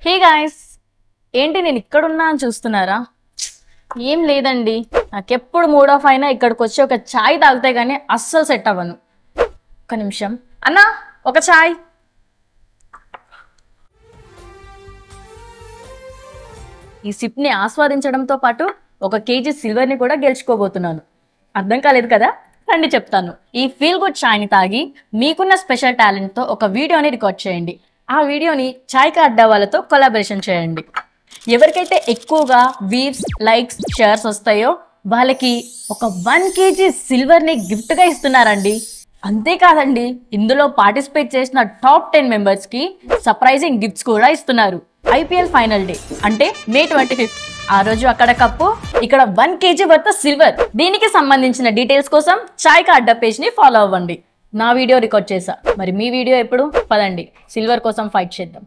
Hey guys, ఏంటి నేను ఇక్కడున్నా అని చూస్తున్నారా? ఏం లేదండి, నాకెప్పుడు మూడ్ ఆఫ్ అయినా ఇక్కడికి వచ్చి ఒక ఛాయ్ తాగితే కానీ అస్సలు సెట్ అవ్వను. ఒక నిమిషం అన్నా, ఒక ఛాయ్. ఈ సిప్ని ఆస్వాదించడంతో పాటు 1 కేజీ సిల్వర్ని కూడా గెలుచుకోబోతున్నాను. అర్థం కాలేదు కదా? రండి చెప్తాను. ఈ ఫీల్ గుడ్ ఛాయ్ని తాగి మీకున్న స్పెషల్ టాలెంట్తో ఒక వీడియోని రికార్డ్ చేయండి. ఆ వీడియోని ఛాయ్ కా అడ్డా వాళ్ళతో కొలాబరేషన్ చేయండి. ఎవరికైతే ఎక్కువగా వ్యూస్, లైక్స్, షేర్స్ వస్తాయో వాళ్ళకి ఒక 1 కేజీ సిల్వర్ని గిఫ్ట్గా ఇస్తున్నారండి. అంతేకాదండి, ఇందులో పార్టిసిపేట్ చేసిన టాప్ 10 మెంబర్స్కి సర్ప్రైజింగ్ గిఫ్ట్స్ కూడా ఇస్తున్నారు. ఐపీఎల్ ఫైనల్ డే అంటే May 25th. ఆ రోజు అక్కడ కప్పు, ఇక్కడ 1 కేజీ వర్త్ సిల్వర్. దీనికి సంబంధించిన డీటెయిల్స్ కోసం ఛాయ్ కా అడ్డా పేజ్ని ఫాలో అవ్వండి. నా వీడియో రికార్డ్ చేశా, మరి మీ వీడియో ఎప్పుడు? పదండి సిల్వర్ కోసం ఫైట్ చేద్దాం.